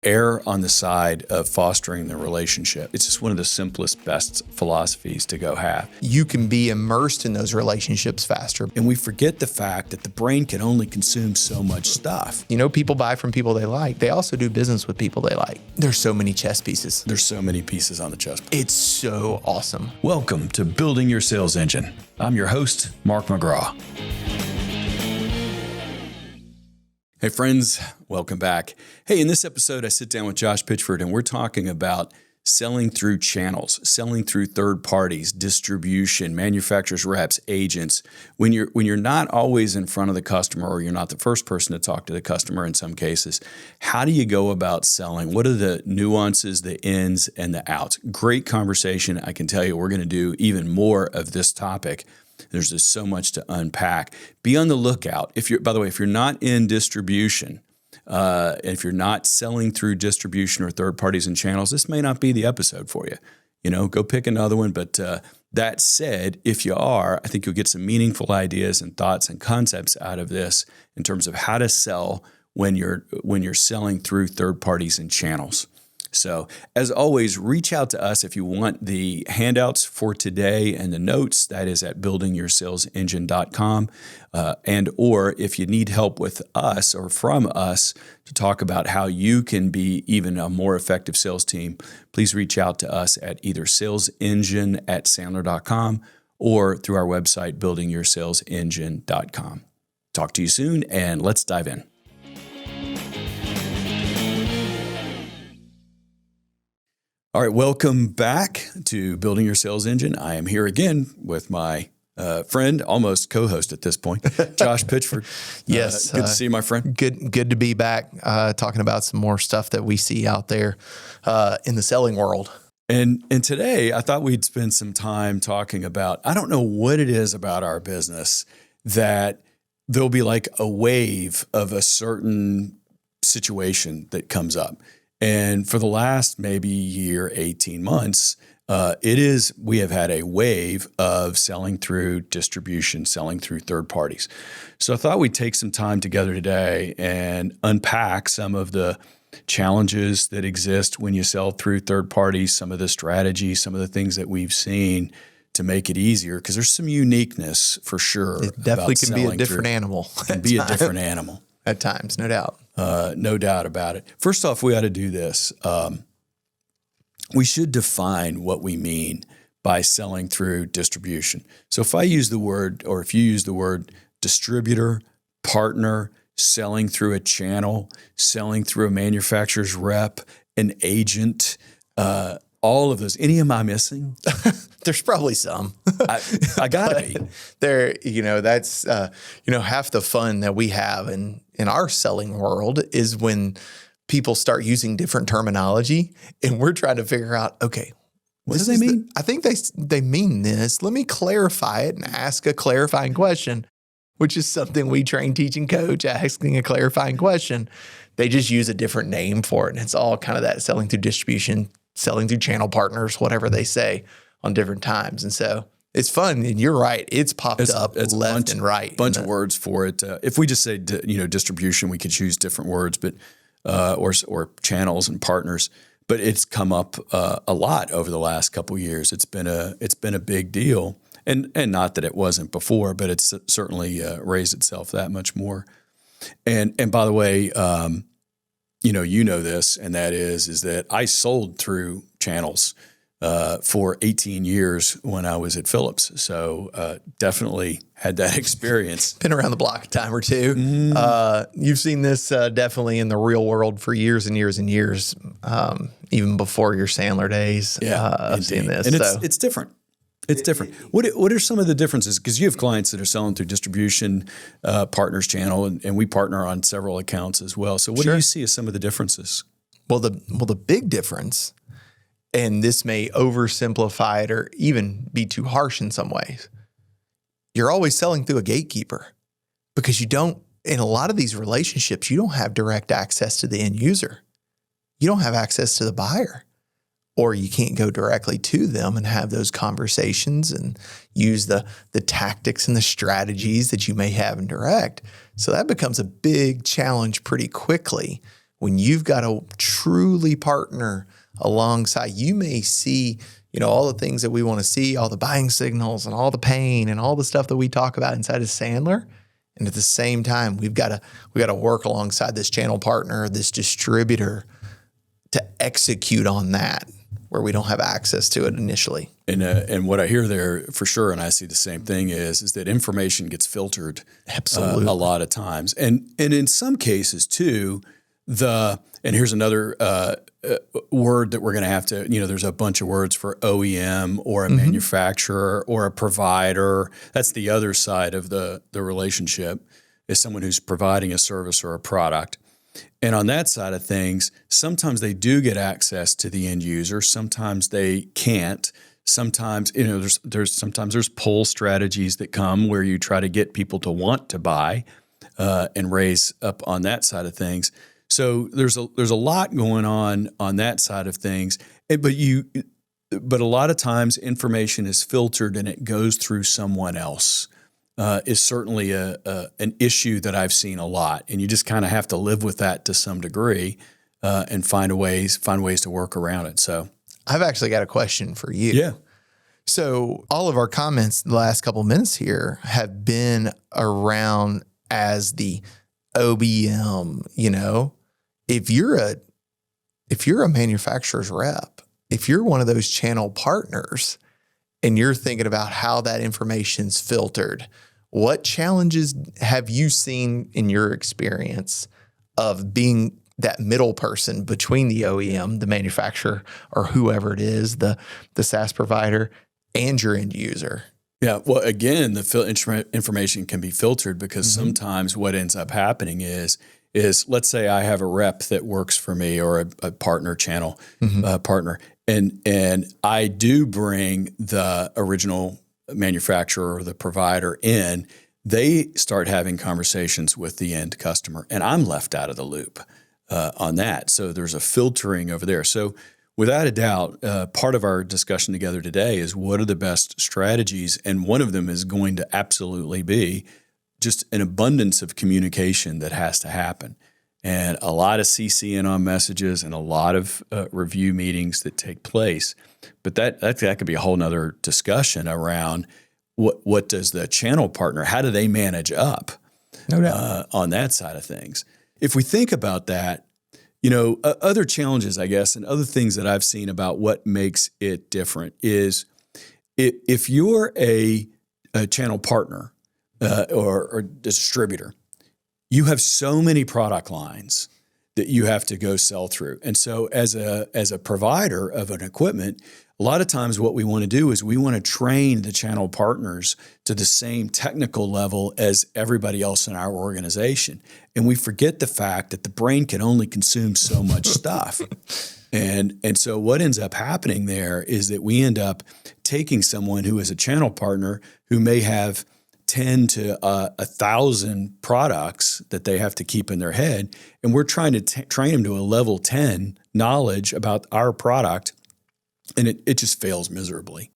err on the side of fostering the relationship. It's just one of the simplest, best philosophies to go have. You can be immersed in those relationships faster. And we forget the fact that the brain can only consume so much stuff. You know, people buy from people they like. They also do business with people they like. There's so many chess pieces. There's so many pieces on the chessboard. It's so awesome. Welcome to Building Your Sales Engine. I'm your host, Mark McGraw. Hey friends, welcome back. Hey, in this episode, I sit down with Josh Pitchford and we're talking about selling through channels, selling through third parties, distribution, manufacturers, reps, agents. When you're not always in front of the customer, or you're not the first person to talk to the customer in some cases, how do you go about selling? What are the nuances, the ins and the outs? Great conversation. I can tell you we're going to do even more of this topic. There's just so much to unpack. Be on the lookout. By the way, if you're not in distribution, if you're not selling through distribution or third parties and channels, this may not be the episode for you. You know, go pick another one. But that said, if you are, I think you'll get some meaningful ideas and thoughts and concepts out of this in terms of how to sell when you're selling through third parties and channels. So as always, reach out to us if you want the handouts for today and the notes. That is at buildingyoursalesengine.com. And or if you need help with us or from us to talk about how you can be even a more effective sales team, please reach out to us at either salesengine@sandler.com or through our website, buildingyoursalesengine.com. Talk to you soon, and let's dive in. All right, welcome back to Building Your Sales Engine. I am here again with my friend, almost co-host at this point, Josh Pitchford. Yes. Good to see you, my friend. Good to be back talking about some more stuff that we see out there in the selling world. And today, I thought we'd spend some time talking about, I don't know what it is about our business that there'll be like a wave of a certain situation that comes up. And for the last maybe year, 18 months, we have had a wave of selling through distribution, selling through third parties. So I thought we'd take some time together today and unpack some of the challenges that exist when you sell through third parties, some of the strategies, some of the things that we've seen to make it easier, because there's some uniqueness for sure. It definitely can be a different animal. It can be a different animal. At times, no doubt. No doubt about it. First off, we ought to do this. We should define what we mean by selling through distribution. So if I use the word, or if you use the word distributor, partner, selling through a channel, selling through a manufacturer's rep, an agent, all of those, any am I missing? There's probably some. I gotta be. There, that's, half the fun that we have in our selling world is when people start using different terminology and we're trying to figure out, okay, what do they mean? I think they mean this. Let me clarify it and ask a clarifying question, which is something we train, teach, and coach, asking a clarifying question. They just use a different name for it. And it's all kind of that selling through distribution, selling through channel partners, whatever they say on different times. And so it's fun. And you're right. It's popped up left and right. Bunch of words for it. If we just say, distribution, we could choose different words, but or channels and partners. But it's come up a lot over the last couple of years. It's been a big deal, and not that it wasn't before, but it's certainly raised itself that much more. And by the way, you know this, and that is that I sold through channels for 18 years when I was at Phillips. So definitely had that experience. Been around the block a time or two. You've seen this definitely in the real world for years and years and years, even before your Sandler days. I've seen this. And it's different. It's different. What are some of the differences? Because you have clients that are selling through distribution, partners channel, and we partner on several accounts as well. So what do you see as some of the differences? Well, the big difference, and this may oversimplify it or even be too harsh in some ways, you're always selling through a gatekeeper because you don't, in a lot of these relationships, you don't have direct access to the end user. You don't have access to the buyer, or you can't go directly to them and have those conversations and use the tactics and the strategies that you may have in direct. So that becomes a big challenge pretty quickly when you've got a truly partner alongside, you may see, all the things that we want to see, all the buying signals and all the pain and all the stuff that we talk about inside of Sandler. And at the same time, we got to work alongside this channel partner, this distributor, to execute on that where we don't have access to it initially. And what I hear there for sure, and I see the same thing, is that information gets filtered Absolutely. A lot of times. And in some cases too, and here's another word that we're going to have to, there's a bunch of words for OEM or a manufacturer or a provider. That's the other side of the relationship, is someone who's providing a service or a product. And on that side of things, sometimes they do get access to the end user. Sometimes they can't. Sometimes, there's pull strategies that come where you try to get people to want to buy and raise up on that side of things. So there's a lot going on that side of things. But a lot of times information is filtered and it goes through someone else. Is certainly an issue that I've seen a lot, and you just kind of have to live with that to some degree and find ways to work around it. So I've actually got a question for you. Yeah. So all of our comments the last couple of minutes here have been around as the OBM. If you're a manufacturer's rep, if you're one of those channel partners, and you're thinking about how that information's filtered, what challenges have you seen in your experience of being that middle person between the OEM, the manufacturer, or whoever it is, the SaaS provider, and your end user? Yeah. Well, again, the information can be filtered because sometimes what ends up happening is let's say I have a rep that works for me or a partner channel partner, and I do bring the original manufacturer or the provider in. They start having conversations with the end customer, and I'm left out of the loop on that. So there's a filtering over there. So without a doubt, part of our discussion together today is what are the best strategies, and one of them is going to absolutely be just an abundance of communication that has to happen, and a lot of CCing on messages and a lot of review meetings that take place. But that could be a whole nother discussion around what does the channel partner, how do they manage up on that side of things? If we think about that, other challenges, I guess, and other things that I've seen about what makes it different is if you're a channel partner, or distributor, you have so many product lines that you have to go sell through. And so as a provider of an equipment, a lot of times what we want to do is we want to train the channel partners to the same technical level as everybody else in our organization. And we forget the fact that the brain can only consume so much stuff. And so what ends up happening there is that we end up taking someone who is a channel partner who may have 10 to 1,000 products that they have to keep in their head. And we're trying to train them to a level 10 knowledge about our product. And it just fails miserably.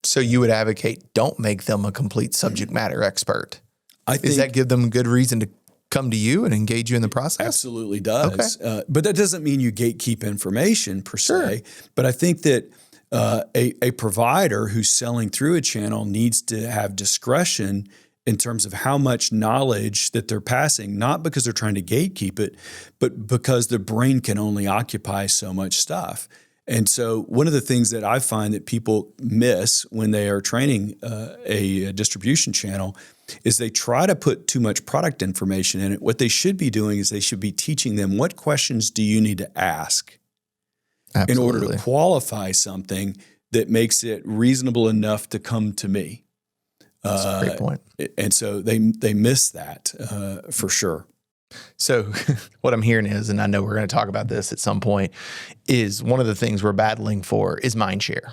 So you would advocate, don't make them a complete subject matter expert. I think does that give them good reason to come to you and engage you in the process? Absolutely does. Okay. But that doesn't mean you gatekeep information per se. But I think that a provider who's selling through a channel needs to have discretion in terms of how much knowledge that they're passing, not because they're trying to gatekeep it, but because the brain can only occupy so much stuff. And so one of the things that I find that people miss when they are training a distribution channel is they try to put too much product information in it. What they should be doing is they should be teaching them, what questions do you need to ask in order to qualify something that makes it reasonable enough to come to me? That's a great point. And so they miss that for sure. So what I'm hearing is, and I know we're going to talk about this at some point, is one of the things we're battling for is mind share.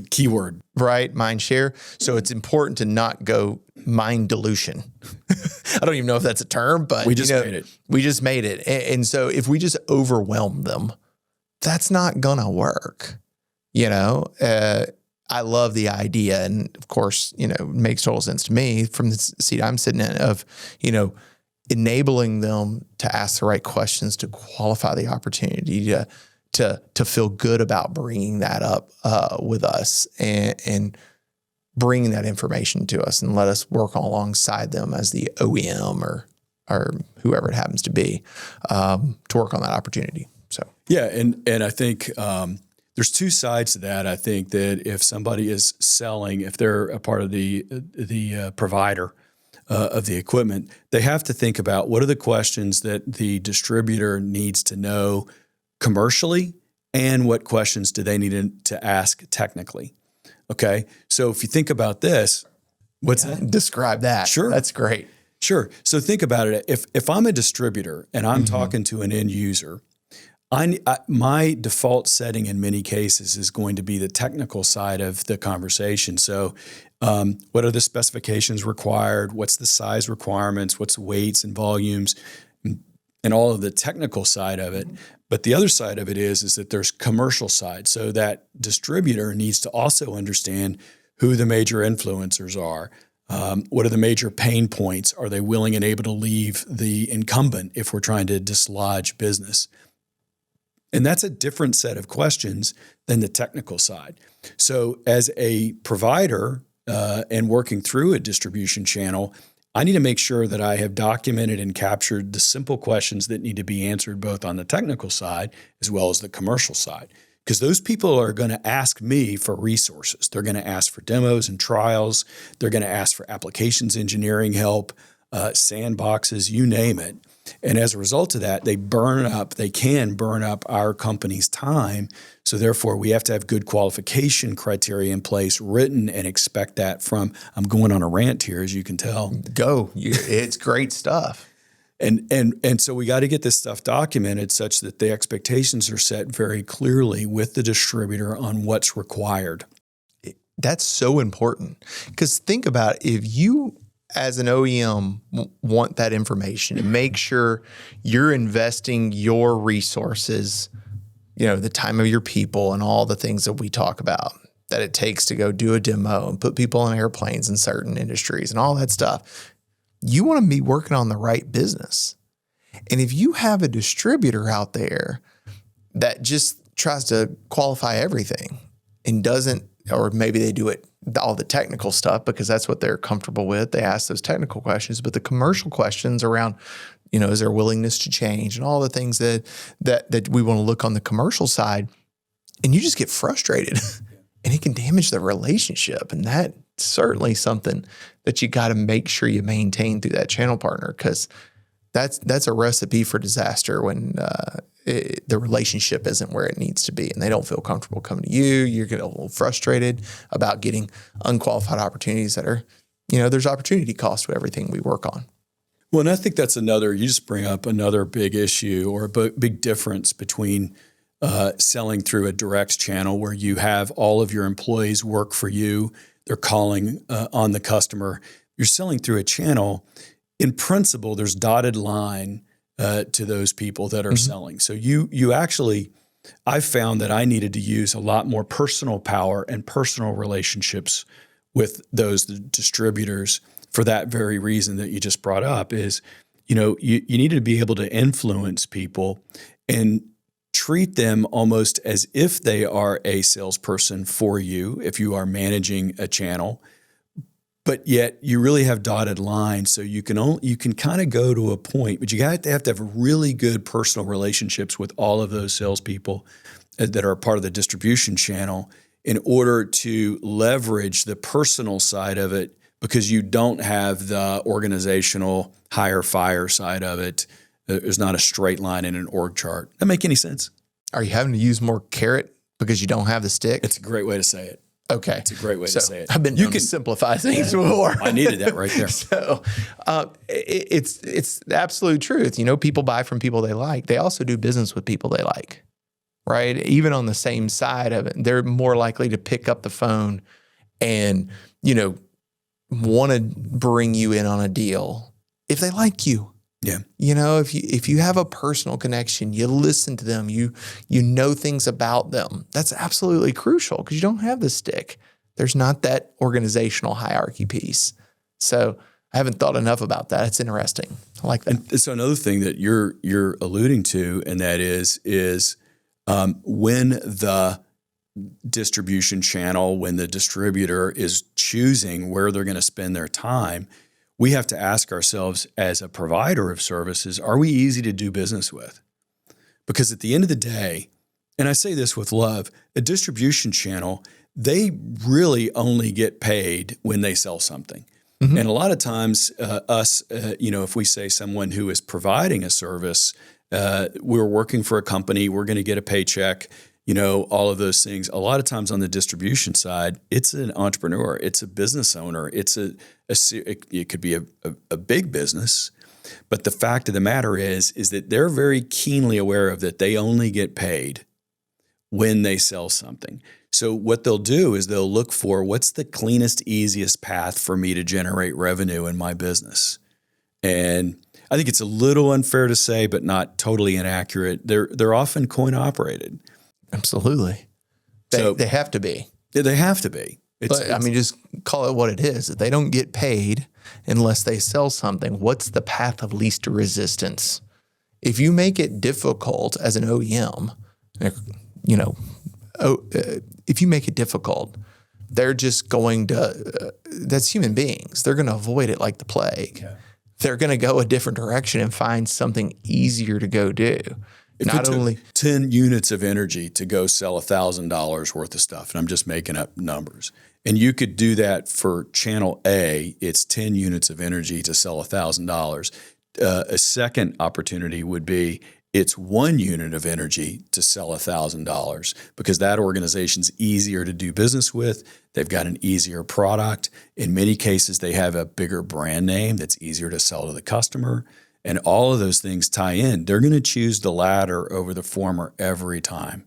Keyword. Right? Mind share. So it's important to not go mind dilution. I don't even know if that's a term, but we just made it. We just made it. And so if we just overwhelm them, that's not going to work. I love the idea. And of course, it makes total sense to me from the seat I'm sitting in of, enabling them to ask the right questions, to qualify the opportunity, to feel good about bringing that up with us and bringing that information to us and let us work alongside them as the OEM or whoever it happens to be to work on that opportunity. So yeah, and I think there's two sides to that. I think that if somebody is selling, if they're a part of the provider of the equipment, they have to think about what are the questions that the distributor needs to know commercially, and what questions do they need to ask technically. Okay, so if you think about this, what's that? Describe that. Sure, that's great. Sure. So think about it. If I'm a distributor and I'm talking to an end user, my default setting in many cases is going to be the technical side of the conversation. So what are the specifications required? What's the size requirements? What's weights and volumes? And all of the technical side of it. But the other side of it is that there's commercial side. So that distributor needs to also understand who the major influencers are. What are the major pain points? Are they willing and able to leave the incumbent if we're trying to dislodge business? And that's a different set of questions than the technical side. So as a provider and working through a distribution channel, I need to make sure that I have documented and captured the simple questions that need to be answered both on the technical side as well as the commercial side. Because those people are going to ask me for resources. They're going to ask for demos and trials. They're going to ask for applications engineering help, sandboxes, you name it. And as a result of that, they can burn up our company's time. So therefore, we have to have good qualification criteria in place, written, and expect that from, I'm going on a rant here, as you can tell. Go. It's great stuff. And so we got to get this stuff documented such that the expectations are set very clearly with the distributor on what's required. That's so important. Because think about it, if you as an OEM want that information and make sure you're investing your resources, the time of your people and all the things that we talk about that it takes to go do a demo and put people on airplanes in certain industries and all that stuff. You want to be working on the right business. And if you have a distributor out there that just tries to qualify everything and doesn't, or maybe they do it, all the technical stuff because that's what they're comfortable with. They ask those technical questions, but the commercial questions around, is there willingness to change and all the things that we want to look on the commercial side, and you just get frustrated and it can damage the relationship. And that's certainly something that you got to make sure you maintain through that channel partner, because that's a recipe for disaster when the relationship isn't where it needs to be and they don't feel comfortable coming to you. You're getting a little frustrated about getting unqualified opportunities that are, there's opportunity cost to everything we work on. Well, and I think that's you just bring up another big issue or a big difference between selling through a direct channel where you have all of your employees work for you. They're calling on the customer. You're selling through a channel. In principle, there's dotted line to those people that are selling. So you actually, I found that I needed to use a lot more personal power and personal relationships with those distributors for that very reason that you just brought up is, you needed to be able to influence people and treat them almost as if they are a salesperson for you if you are managing a channel. But yet you really have dotted lines, so you can kind of go to a point, but you have to have really good personal relationships with all of those salespeople that are part of the distribution channel in order to leverage the personal side of it, because you don't have the organizational hire-fire side of it. There's not a straight line in an org chart. That make any sense? Are you having to use more carrot because you don't have the stick? It's a great way to say it. Okay. It's a great way to say it. I've been known to simplify things before. I needed that right there. So it's the absolute truth. People buy from people they like. They also do business with people they like, right? Even on the same side of it, they're more likely to pick up the phone and, want to bring you in on a deal if they like you. Yeah. If you have a personal connection, you listen to them, you know things about them. That's absolutely crucial because you don't have the stick. There's not that organizational hierarchy piece. So I haven't thought enough about that. It's interesting. I like that. And so another thing that you're alluding to, and that is when the distribution channel, when the distributor is choosing where they're going to spend their time, we have to ask ourselves as a provider of services, are we easy to do business with? Because at the end of the day, and I say this with love, a distribution channel, they really only get paid when they sell something. Mm-hmm. And a lot of times if we say someone who is providing a service, we're working for a company, we're going to get a paycheck, all of those things. A lot of times on the distribution side, it's an entrepreneur, it's a business owner, it could be a big business. But the fact of the matter is that they're very keenly aware of that they only get paid when they sell something. So what they'll do is they'll look for what's the cleanest, easiest path for me to generate revenue in my business. And I think it's a little unfair to say, but not totally inaccurate. They're often coin operated. Absolutely. They have to be. They have to be. Just call it what it is. They don't get paid unless they sell something. What's the path of least resistance? If you make it difficult as an OEM, if you make it difficult, they're just going to, that's human beings. They're going to avoid it like the plague. Yeah. They're going to go a different direction and find something easier to go do. If not only 10 units of energy to go sell $1,000 worth of stuff, and I'm just making up numbers, and you could do that for channel A, it's 10 units of energy to sell $1,000. A second opportunity would be it's 1 unit of energy to sell $1,000 because that organization's easier to do business with. They've got an easier product. In many cases, they have a bigger brand name that's easier to sell to the customer. And all of those things tie in. They're going to choose the latter over the former every time.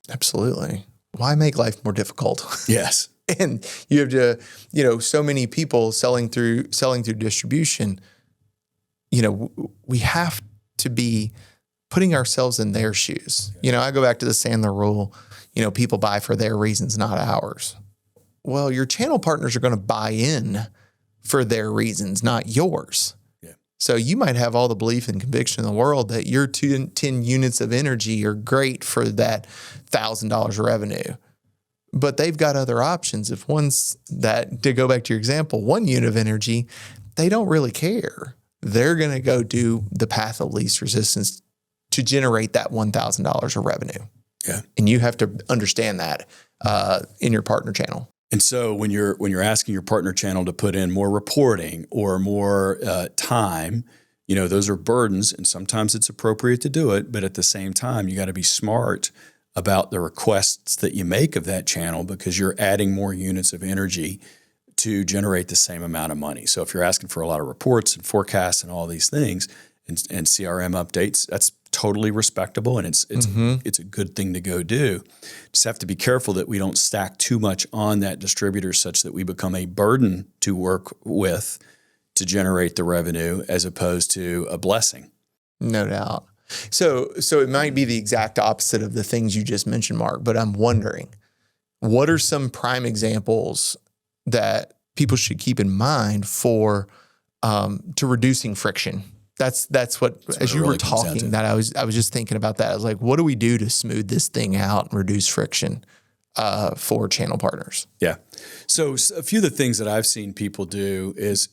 Absolutely. Why make life more difficult? Yes. And you have to, so many people selling through distribution, we have to be putting ourselves in their shoes. I go back to the Sandler rule, people buy for their reasons, not ours. Well, your channel partners are going to buy in for their reasons, not yours. So you might have all the belief and conviction in the world that your 10 units of energy are great for that $1,000 revenue. But they've got other options. If one's that, to go back to your example, 1 unit of energy, they don't really care. They're going to go do the path of least resistance to generate that $1,000 of revenue. Yeah. And you have to understand that in your partner channel. And so when you're asking your partner channel to put in more reporting or more time, those are burdens, and sometimes it's appropriate to do it. But at the same time, you got to be smart about the requests that you make of that channel because you're adding more units of energy to generate the same amount of money. So if you're asking for a lot of reports and forecasts and all these things and CRM updates, that's totally respectable, and it's a good thing to go do. Just have to be careful that we don't stack too much on that distributor such that we become a burden to work with to generate the revenue as opposed to a blessing. No doubt. So it might be the exact opposite of the things you just mentioned, Mark, but I'm wondering, what are some prime examples that people should keep in mind for to reducing friction? That's what as you were talking, that I was just thinking about that. I was like, what do we do to smooth this thing out and reduce friction for channel partners? Yeah. So a few of the things that I've seen people do is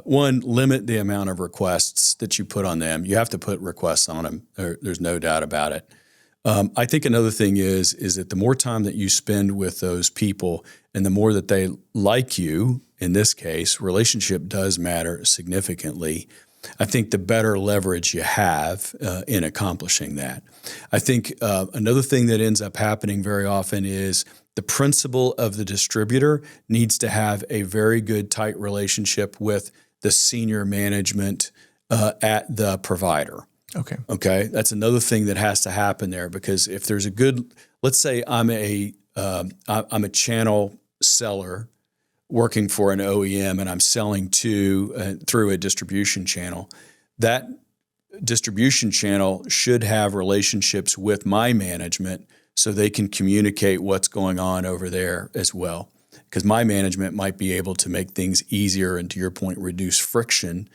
one, limit the amount of requests that you put on them. You have to put requests on them. There's no doubt about it. I think another thing is that the more time that you spend with those people and the more that they like you, in this case, relationship does matter significantly. I think the better leverage you have in accomplishing that. I think another thing that ends up happening very often is the principal of the distributor needs to have a very good, tight relationship with the senior management at the provider. Okay. That's another thing that has to happen there, because if there's a good, let's say I'm a channel seller working for an OEM and I'm selling through a distribution channel, that distribution channel should have relationships with my management so they can communicate what's going on over there as well. because my management might be able to make things easier and, to your point, reduce friction.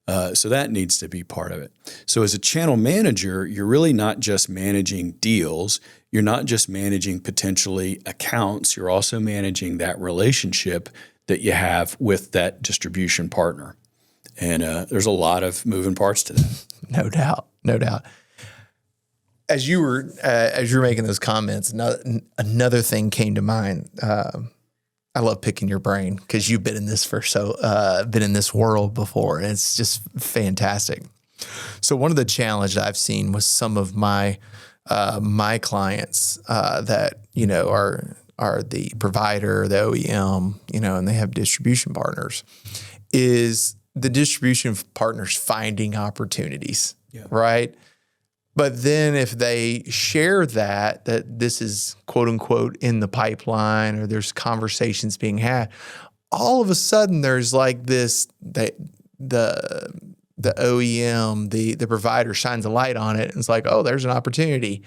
So that needs to be part of it. So as a channel manager, you're really not just managing deals. You're not just managing potentially accounts. You're also managing that relationship that you have with that distribution partner. And there's a lot of moving parts to that. No doubt. No doubt. As you were making those comments, another thing came to mind. I love picking your brain because you've been in this been in this world before, and it's just fantastic. So one of the challenges I've seen with some of my my clients that are the provider, the OEM, and they have distribution partners, is the distribution partners finding opportunities, right? But then if they share that this is quote unquote in the pipeline, or there's conversations being had, all of a sudden there's like this, the OEM, the provider shines a light on it and it's like, oh, there's an opportunity.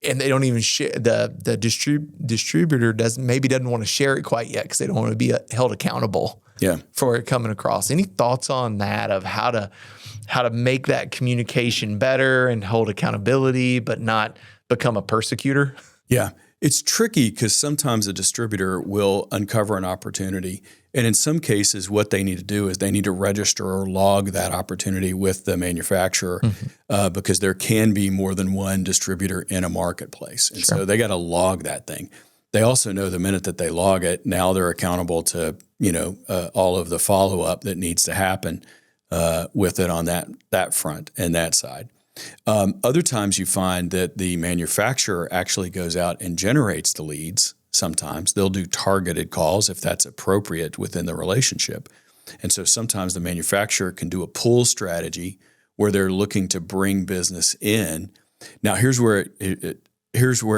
And they don't even share, the distributor doesn't want to share it quite yet because they don't want to be held accountable for it coming across. Any thoughts on that, of how to make that communication better and hold accountability, but not become a persecutor? Yeah. It's tricky because sometimes a distributor will uncover an opportunity. And in some cases, what they need to do is they need to register or log that opportunity with the manufacturer because there can be more than one distributor in a marketplace. And so they got to log that thing. They also know the minute that they log it, now they're accountable to, all of the follow-up that needs to happen with it on that front and that side. Other times you find that the manufacturer actually goes out and generates the leads. Sometimes they'll do targeted calls if that's appropriate within the relationship. And so sometimes the manufacturer can do a pull strategy where they're looking to bring business in. Now, here's where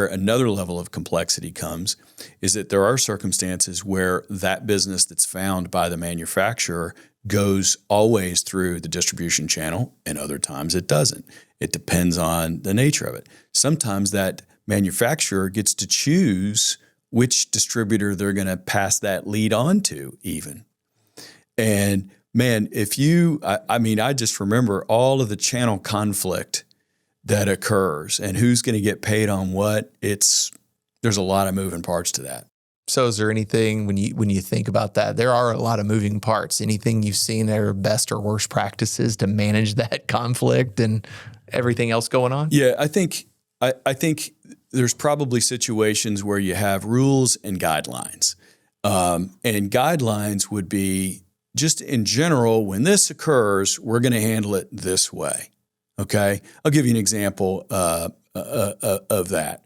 another level of complexity comes, is that there are circumstances where that business that's found by the manufacturer goes always through the distribution channel, and other times it doesn't. It depends on the nature of it. Sometimes that manufacturer gets to choose which distributor they're going to pass that lead on to even. And man, I just remember all of the channel conflict that occurs and who's going to get paid on what. There's a lot of moving parts to that. So is there anything, when you think about that, there are a lot of moving parts, anything you've seen that are best or worst practices to manage that conflict and everything else going on? Yeah, I think there's probably situations where you have rules and guidelines. And guidelines would be just in general, when this occurs, we're going to handle it this way. Okay? I'll give you an example of that.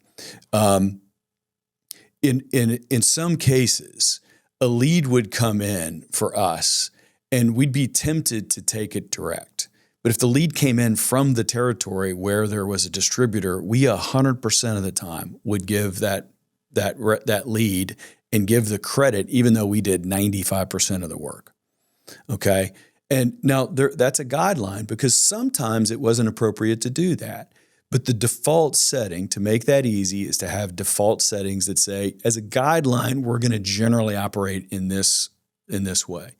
In some cases, a lead would come in for us and we'd be tempted to take it direct. But if the lead came in from the territory where there was a distributor, we 100% of the time would give that lead and give the credit, even though we did 95% of the work. Okay? And now that's a guideline because sometimes it wasn't appropriate to do that. But the default setting, to make that easy, is to have default settings that say, as a guideline, we're going to generally operate in this way.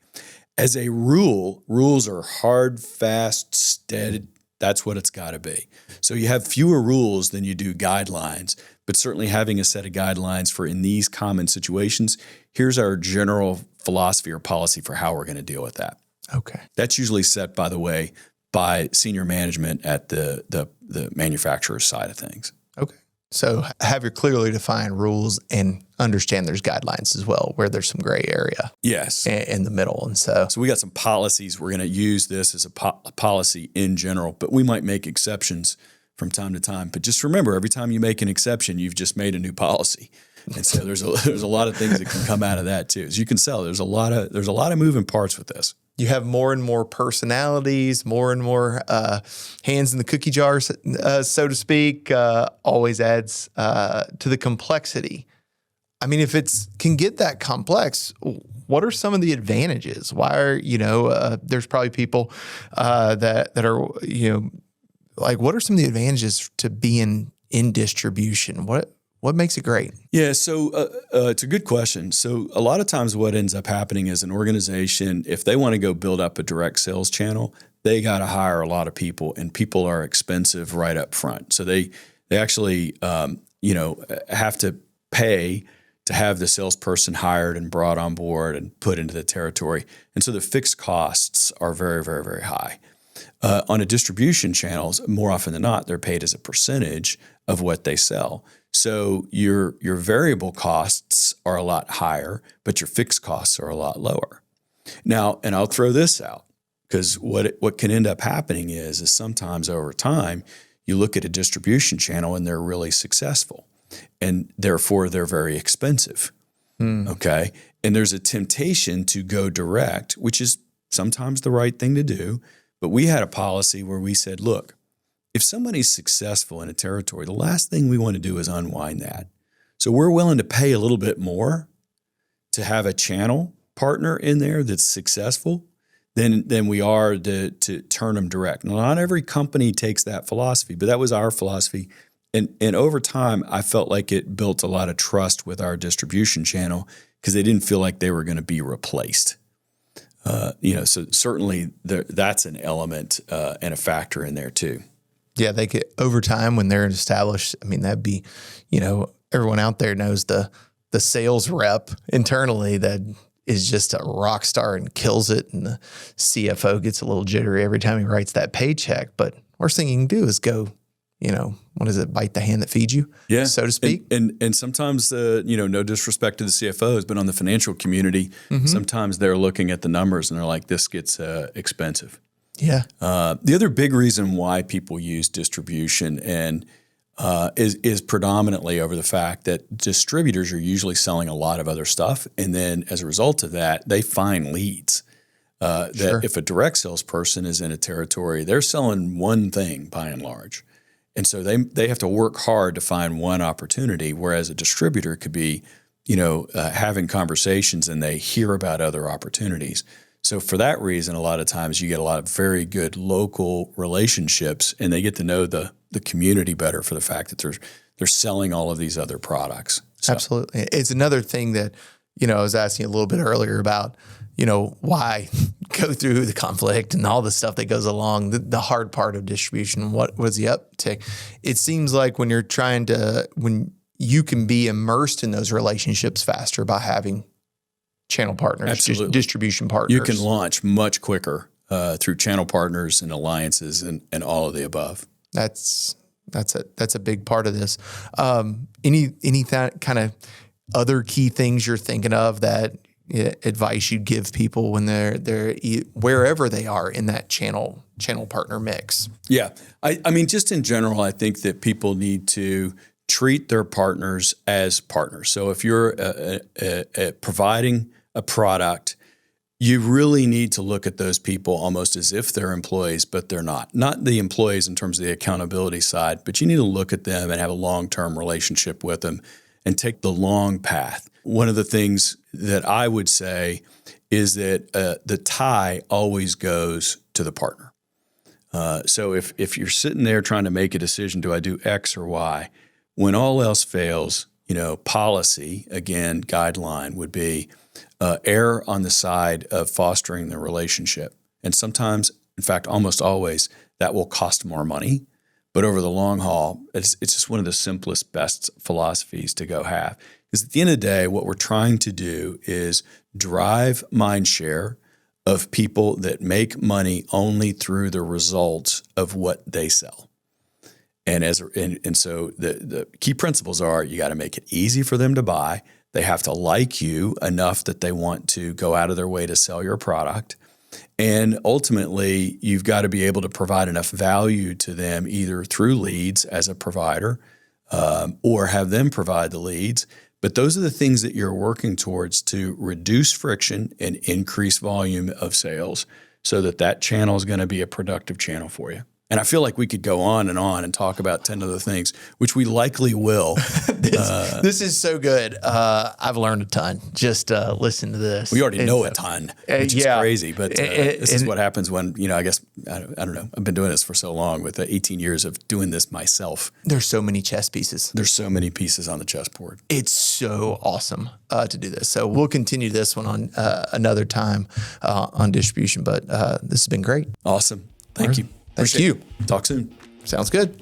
As a rule, rules are hard, fast, steady. That's what it's got to be. So you have fewer rules than you do guidelines, but certainly having a set of guidelines for in these common situations, here's our general philosophy or policy for how we're going to deal with that. Okay. That's usually set, by the way, by senior management at the manufacturer's side of things. Okay. So have your clearly defined rules and understand there's guidelines as well, where there's some gray area. Yes. In the middle. And so we got some policies. We're going to use this as a policy in general, but we might make exceptions from time to time. But just remember, every time you make an exception, you've just made a new policy. And so there's a lot of things that can come out of that too. As you can tell, there's a lot of moving parts with this. You have more and more personalities, more and more hands in the cookie jar, so to speak, always adds to the complexity. I mean, if it can get that complex, what are some of the advantages? Why are, there's probably people that are, like, what are some of the advantages to being in distribution? What What makes it great? Yeah, so it's a good question. So a lot of times what ends up happening is an organization, if they want to go build up a direct sales channel, they got to hire a lot of people, and people are expensive right up front. So they actually have to pay to have the salesperson hired and brought on board and put into the territory. And so the fixed costs are very, very, very high. On a distribution channels, more often than not, they're paid as a percentage of what they sell. So your variable costs are a lot higher, but your fixed costs are a lot lower. Now, and I'll throw this out, because what can end up happening is sometimes over time, you look at a distribution channel and they're really successful, and therefore they're very expensive. Okay. And there's a temptation to go direct, which is sometimes the right thing to do. But we had a policy where we said, look, if somebody's successful in a territory, the last thing we want to do is unwind that. So we're willing to pay a little bit more to have a channel partner in there that's successful than we are to turn them direct. Now, not every company takes that philosophy, but that was our philosophy. And over time, I felt like it built a lot of trust with our distribution channel because they didn't feel like they were going to be replaced. So certainly that's an element and a factor in there too. Yeah, they could, over time when they're established, I mean, that'd be, everyone out there knows the sales rep internally that is just a rock star and kills it. And the CFO gets a little jittery every time he writes that paycheck. But worst thing you can do is go, what is it? Bite the hand that feeds you, so to speak. And sometimes, no disrespect to the CFOs, but on the financial community, sometimes they're looking at the numbers and they're like, this gets expensive. Yeah. The other big reason why people use distribution and is predominantly over the fact that distributors are usually selling a lot of other stuff. And then as a result of that, they find leads. That if a direct salesperson is in a territory, they're selling one thing by and large. And so they have to work hard to find one opportunity, whereas a distributor could be, having conversations and they hear about other opportunities. So for that reason, a lot of times you get a lot of very good local relationships, and they get to know the community better for the fact that they're selling all of these other products. So. Absolutely. It's another thing that, I was asking a little bit earlier about, why go through the conflict and all the stuff that goes along, the hard part of distribution. What was the uptick? It seems like when you can be immersed in those relationships faster by having channel partners, distribution partners. You can launch much quicker through channel partners and alliances and all of the above. That's a big part of this. Any kind of other key things you're thinking of that advice you'd give people when they're wherever they are in that channel partner mix? Yeah. I mean, just in general, I think that people need to treat their partners as partners. So if you're providing a product, you really need to look at those people almost as if they're employees, but they're not. Not the employees in terms of the accountability side, but you need to look at them and have a long-term relationship with them and take the long path. One of the things that I would say is that the tie always goes to the partner. So if you're sitting there trying to make a decision, do I do X or Y? When all else fails, policy, again, guideline would be err on the side of fostering the relationship. And sometimes, in fact, almost always, that will cost more money. But over the long haul, it's just one of the simplest, best philosophies to go have. Because at the end of the day, what we're trying to do is drive mind share of people that make money only through the results of what they sell. And so the key principles are you got to make it easy for them to buy. They have to like you enough that they want to go out of their way to sell your product. And ultimately, you've got to be able to provide enough value to them either through leads as a provider or have them provide the leads. But those are the things that you're working towards to reduce friction and increase volume of sales so that channel is going to be a productive channel for you. And I feel like we could go on and talk about 10 other things, which we likely will. This is so good. I've learned a ton. Just listen to this. We already know a ton, which is crazy. But this is what happens when, I guess, I don't know. I've been doing this for so long with 18 years of doing this myself. There's so many chess pieces. There's so many pieces on the chessboard. It's so awesome to do this. So we'll continue this one on another time on distribution. But this has been great. Awesome. Thank you. Thank you. Talk soon. Sounds good.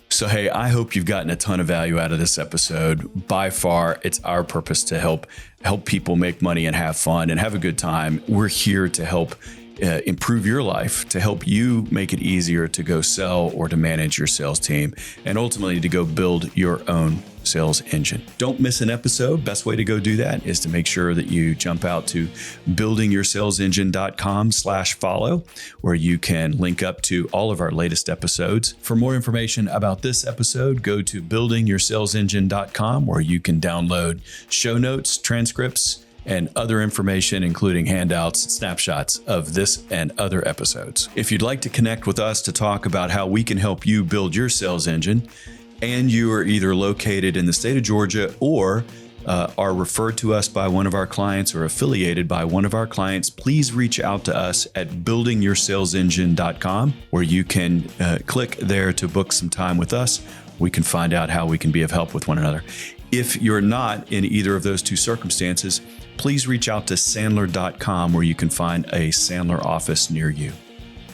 So, hey, I hope you've gotten a ton of value out of this episode. By far, it's our purpose to help people make money and have fun and have a good time. We're here to help improve your life, to help you make it easier to go sell or to manage your sales team, and ultimately to go build your own sales engine. Don't miss an episode. Best way to go do that is to make sure that you jump out to buildingyoursalesengine.com/follow, where you can link up to all of our latest episodes. For more information about this episode, go to buildingyoursalesengine.com, where you can download show notes, transcripts, and other information, including handouts and snapshots of this and other episodes. If you'd like to connect with us to talk about how we can help you build your sales engine, and you are either located in the state of Georgia or are referred to us by one of our clients or affiliated by one of our clients, please reach out to us at buildingyoursalesengine.com, where you can click there to book some time with us. We can find out how we can be of help with one another. If you're not in either of those two circumstances, please reach out to Sandler.com, where you can find a Sandler office near you.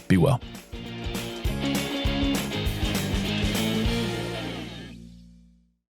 Be well.